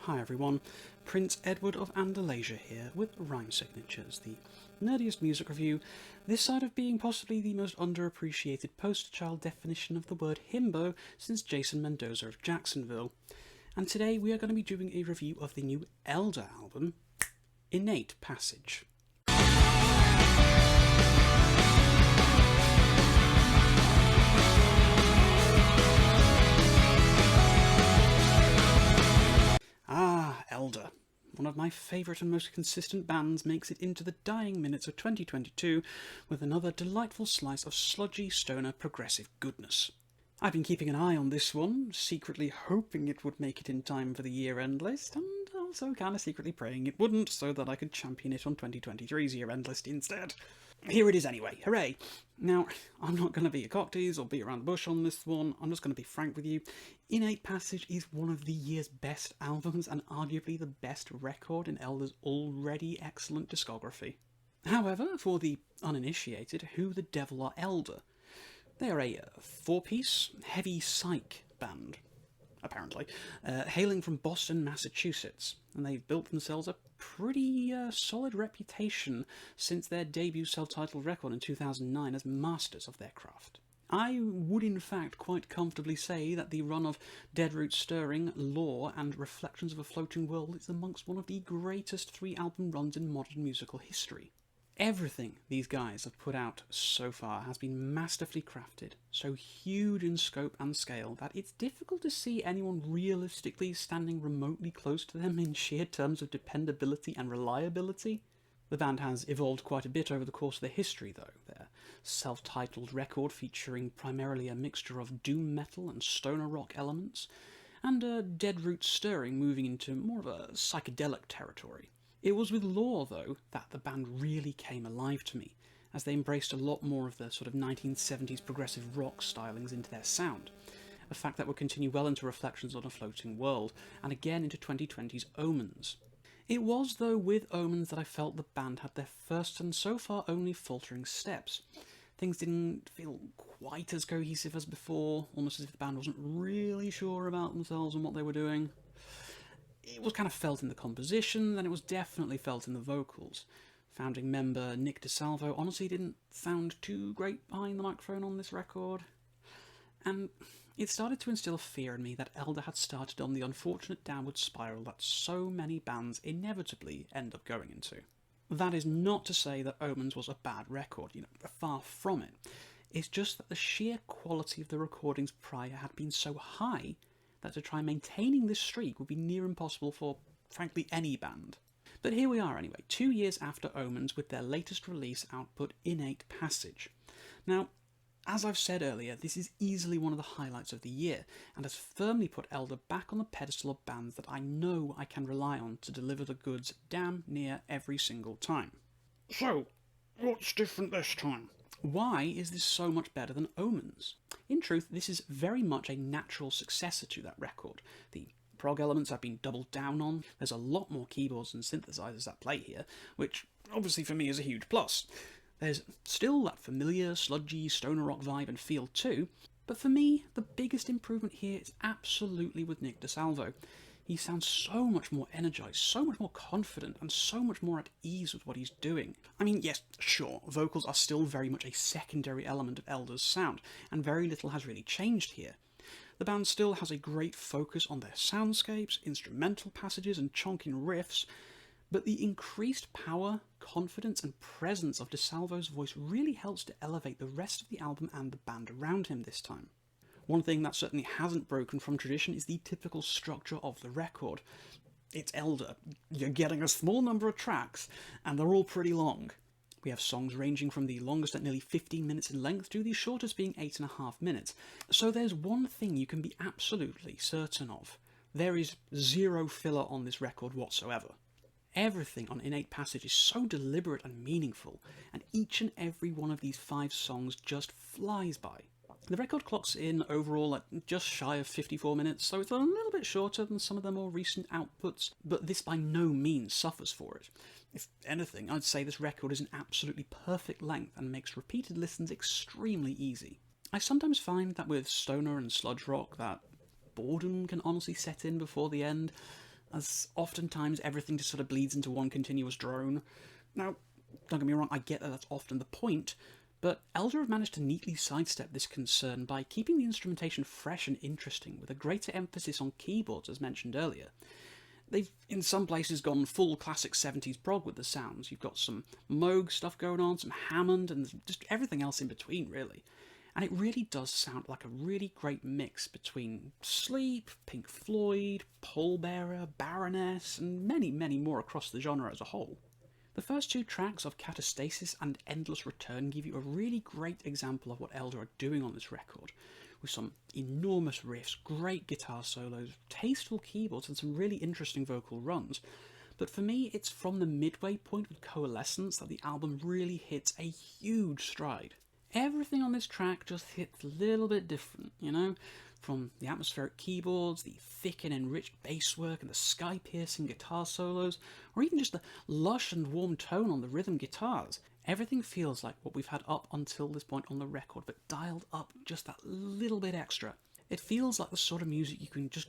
Hi everyone, Prince Edward of Andalasia here with Rhyme Signatures, the nerdiest music review, this side of being possibly the most underappreciated poster child definition of the word himbo since Jason Mendoza of Jacksonville. And today we are going to be doing a review of the new Elder album, Innate Passage. Elder, one of my favourite and most consistent bands, makes it into the dying minutes of 2022 with another delightful slice of sludgy stoner progressive goodness. I've been keeping an eye on this one, secretly hoping it would make it in time for the year-end list, and also kind of secretly praying it wouldn't so that I could champion it on 2023's year-end list instead. Here it is anyway, hooray! Now, I'm not going to be a cocktease or beat around the bush on this one, I'm just going to be frank with you. Innate Passage is one of the year's best albums and arguably the best record in Elder's already excellent discography. However, for the uninitiated, who the devil are Elder? They are a four-piece, heavy psych band, apparently, hailing from Boston, Massachusetts, and they've built themselves a pretty solid reputation since their debut self-titled record in 2009 as masters of their craft. I would in fact quite comfortably say that the run of Dead Root Stirring, Law, and Reflections of a Floating World is amongst one of the greatest three-album runs in modern musical history. Everything these guys have put out so far has been masterfully crafted, so huge in scope and scale that it's difficult to see anyone realistically standing remotely close to them in sheer terms of dependability and reliability. The band has evolved quite a bit over the course of their history though, their self-titled record featuring primarily a mixture of doom metal and stoner rock elements, and Dead Root Stirring moving into more of a psychedelic territory. It was with Law, though, that the band really came alive to me, as they embraced a lot more of the sort of 1970s progressive rock stylings into their sound, a fact that would continue well into Reflections on a Floating World, and again into 2020's Omens. It was, though, with Omens that I felt the band had their first and so far only faltering steps. Things didn't feel quite as cohesive as before, almost as if the band wasn't really sure about themselves and what they were doing. It was kind of felt in the composition, and it was definitely felt in the vocals. Founding member Nick DeSalvo honestly didn't sound too great behind the microphone on this record. And it started to instill fear in me that Elder had started on the unfortunate downward spiral that so many bands inevitably end up going into. That is not to say that Omens was a bad record, far from it. It's just that the sheer quality of the recordings prior had been so high that to try maintaining this streak would be near impossible for, frankly, any band. But here we are anyway, 2 years after Omens with their latest release output, Innate Passage. Now, as I've said earlier, this is easily one of the highlights of the year, and has firmly put Elder back on the pedestal of bands that I know I can rely on to deliver the goods damn near every single time. So, what's different this time? Why is this so much better than Omens? In truth, this is very much a natural successor to that record. The prog elements have been doubled down on, there's a lot more keyboards and synthesizers at play here, which obviously for me is a huge plus. There's still that familiar, sludgy, stoner rock vibe and feel too, but for me, the biggest improvement here is absolutely with Nick DeSalvo. He sounds so much more energised, so much more confident, and so much more at ease with what he's doing. I mean, yes, sure, vocals are still very much a secondary element of Elder's sound, and very little has really changed here. The band still has a great focus on their soundscapes, instrumental passages, and chonking riffs, but the increased power, confidence, and presence of DeSalvo's voice really helps to elevate the rest of the album and the band around him this time. One thing that certainly hasn't broken from tradition is the typical structure of the record. It's Elder. You're getting a small number of tracks, and they're all pretty long. We have songs ranging from the longest at nearly 15 minutes in length to the shortest being 8.5 minutes. So there's one thing you can be absolutely certain of. There is zero filler on this record whatsoever. Everything on Innate Passage is so deliberate and meaningful, and each and every one of these 5 songs just flies by. The record clocks in overall at just shy of 54 minutes, so it's a little bit shorter than some of their more recent outputs, but this by no means suffers for it. If anything, I'd say this record is an absolutely perfect length and makes repeated listens extremely easy. I sometimes find that with stoner and sludge rock that boredom can honestly set in before the end. as oftentimes everything just sort of bleeds into one continuous drone. Now, don't get me wrong, I get that that's often the point, but Elder have managed to neatly sidestep this concern by keeping the instrumentation fresh and interesting, with a greater emphasis on keyboards, as mentioned earlier. They've, in some places, gone full classic 70s prog with the sounds. You've got some Moog stuff going on, some Hammond, and just everything else in between, really. And it really does sound like a really great mix between Sleep, Pink Floyd, Pallbearer, Baroness, and many, many more across the genre as a whole. The first two tracks of Catastasis and Endless Return give you a really great example of what Elder are doing on this record, with some enormous riffs, great guitar solos, tasteful keyboards, and some really interesting vocal runs. But for me, it's from the midway point with Coalescence that the album really hits a huge stride. Everything on this track just hits a little bit different, you know? From the atmospheric keyboards, the thick and enriched bass work, and the sky-piercing guitar solos, or even just the lush and warm tone on the rhythm guitars. Everything feels like what we've had up until this point on the record, but dialed up just that little bit extra. It feels like the sort of music you can just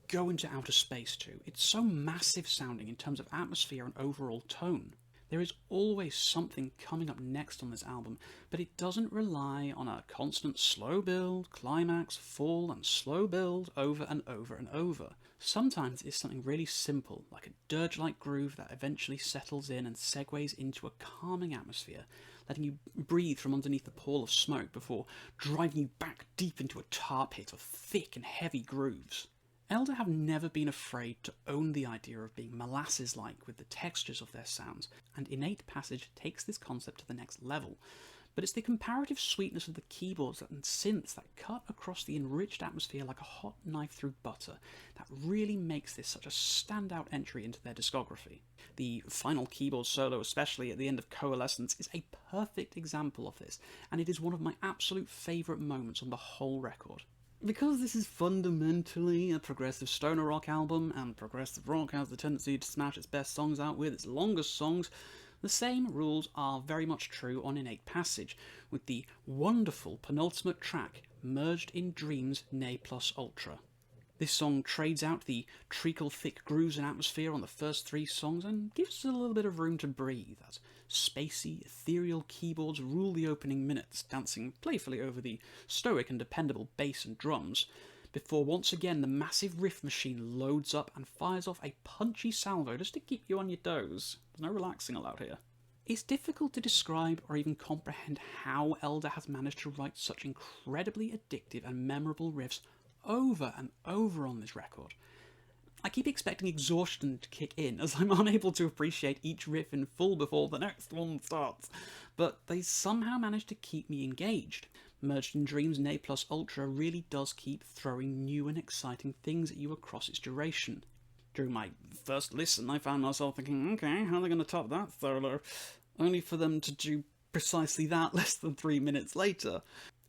go into outer space to. It's so massive sounding in terms of atmosphere and overall tone. There is always something coming up next on this album, but it doesn't rely on a constant slow build, climax, fall, and slow build over and over and over. Sometimes it's something really simple, like a dirge-like groove that eventually settles in and segues into a calming atmosphere, letting you breathe from underneath the pall of smoke before driving you back deep into a tar pit of thick and heavy grooves. Elder have never been afraid to own the idea of being molasses-like with the textures of their sounds, and Innate Passage takes this concept to the next level. But it's the comparative sweetness of the keyboards and synths that cut across the enriched atmosphere like a hot knife through butter that really makes this such a standout entry into their discography. The final keyboard solo, especially at the end of Coalescence, is a perfect example of this, and it is one of my absolute favourite moments on the whole record. Because this is fundamentally a progressive stoner rock album, and progressive rock has the tendency to smash its best songs out with its longest songs, the same rules are very much true on Innate Passage, with the wonderful penultimate track, Merged in Dreams Ne Plus Ultra. This song trades out the treacle-thick grooves and atmosphere on the first three songs and gives it a little bit of room to breathe, as spacey, ethereal keyboards rule the opening minutes, dancing playfully over the stoic and dependable bass and drums, before once again the massive riff machine loads up and fires off a punchy salvo just to keep you on your toes. There's no relaxing allowed here. It's difficult to describe or even comprehend how Elder has managed to write such incredibly addictive and memorable riffs over and over on this record. I keep expecting exhaustion to kick in, as I'm unable to appreciate each riff in full before the next one starts, but they somehow manage to keep me engaged. Merged in Dreams Ne Plus Ultra really does keep throwing new and exciting things at you across its duration. During my first listen, I found myself thinking, okay, how are they going to top that solo? Only for them to do precisely that less than 3 minutes later.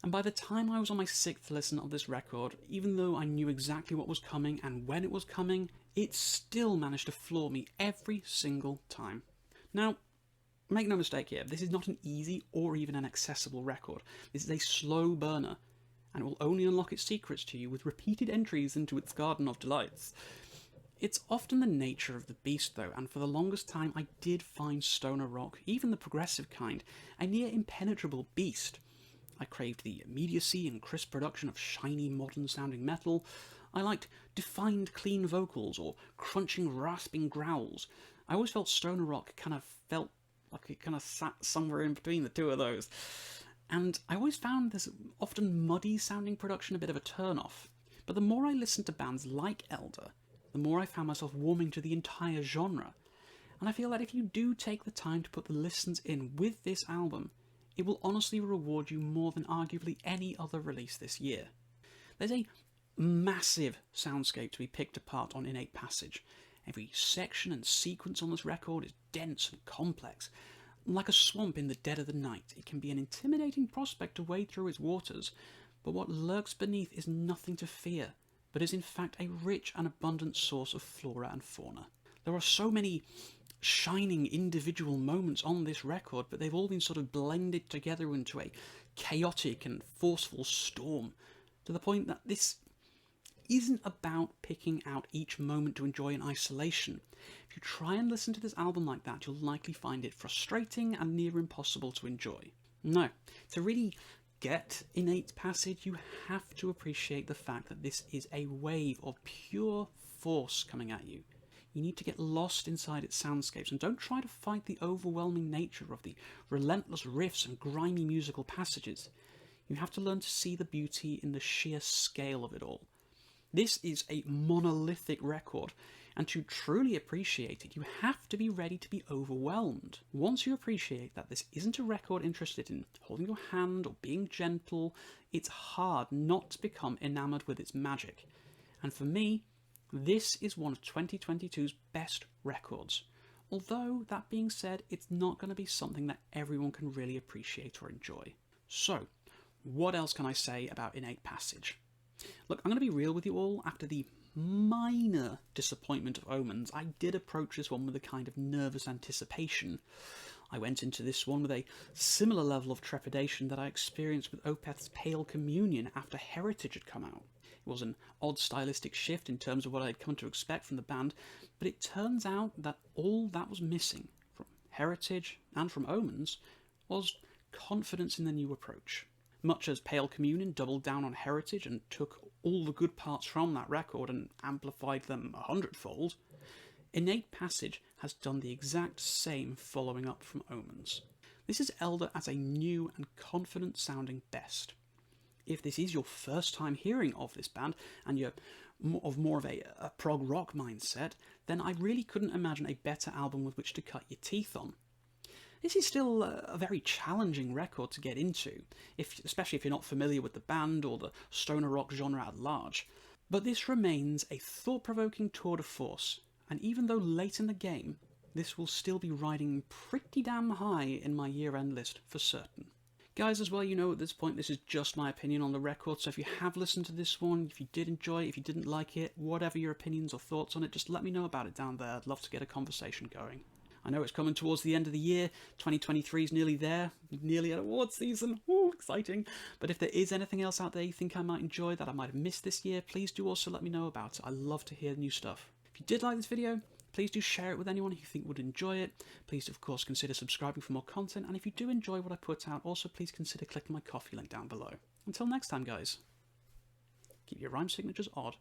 And by the time I was on my 6th listen of this record, even though I knew exactly what was coming and when it was coming, it still managed to floor me every single time. Now, make no mistake here, this is not an easy or even an accessible record. This is a slow burner, and it will only unlock its secrets to you with repeated entries into its garden of delights. It's often the nature of the beast though, and for the longest time I did find stoner rock, even the progressive kind, a near impenetrable beast. I craved the immediacy and crisp production of shiny, modern-sounding metal. I liked defined, clean vocals or crunching, rasping growls. I always felt stoner rock felt like it sat somewhere in between the two of those. And I always found this often muddy-sounding production a bit of a turn-off. But the more I listened to bands like Elder, the more I found myself warming to the entire genre. And I feel that if you do take the time to put the listens in with this album, it will honestly reward you more than arguably any other release this year. There's a massive soundscape to be picked apart on Innate Passage. Every section and sequence on this record is dense and complex. Like a swamp in the dead of the night, it can be an intimidating prospect to wade through its waters, but what lurks beneath is nothing to fear, but is in fact a rich and abundant source of flora and fauna. There are so many shining individual moments on this record, but they've all been sort of blended together into a chaotic and forceful storm, to the point that this isn't about picking out each moment to enjoy in isolation. If you try and listen to this album like that, you'll likely find it frustrating and near impossible to enjoy. No, to really get Innate Passage, you have to appreciate the fact that this is a wave of pure force coming at you. You need to get lost inside its soundscapes, and don't try to fight the overwhelming nature of the relentless riffs and grimy musical passages. You have to learn to see the beauty in the sheer scale of it all. This is a monolithic record, and to truly appreciate it, you have to be ready to be overwhelmed. Once you appreciate that this isn't a record interested in holding your hand or being gentle, it's hard not to become enamored with its magic. And for me, this is one of 2022's best records. Although, that being said, it's not going to be something that everyone can really appreciate or enjoy. So, what else can I say about Innate Passage? Look, I'm going to be real with you all. After the minor disappointment of Omens, I did approach this one with a kind of nervous anticipation. I went into this one with a similar level of trepidation that I experienced with Opeth's Pale Communion after Heritage had come out. It was an odd stylistic shift in terms of what I'd come to expect from the band, but it turns out that all that was missing from Heritage and from Omens was confidence in the new approach. Much as Pale Communion doubled down on Heritage and took all the good parts from that record and amplified them 100-fold, Innate Passage has done the exact same following up from Omens. This is Elder at a new and confident sounding best. If this is your first time hearing of this band and you're more of a prog rock mindset, then I really couldn't imagine a better album with which to cut your teeth on. This is still a very challenging record to get into, especially if you're not familiar with the band or the stoner rock genre at large. But this remains a thought-provoking tour de force, and even though late in the game, this will still be riding pretty damn high in my year-end list for certain. Guys, as well, you know at this point this is just my opinion on the record, so if you have listened to this one, if you did enjoy it, if you didn't like it, whatever your opinions or thoughts on it, just let me know about it down there. I'd love to get a conversation going. I know it's coming towards the end of the year, 2023 is nearly there, nearly at award season, ooh, exciting. But if there is anything else out there you think I might enjoy that I might have missed this year, please do also let me know about it. I love to hear new stuff. If you did like this video, please do share it with anyone who you think would enjoy it. Please, of course, consider subscribing for more content. And if you do enjoy what I put out, also please consider clicking my Ko-fi link down below. Until next time, guys, keep your rhyme signatures odd.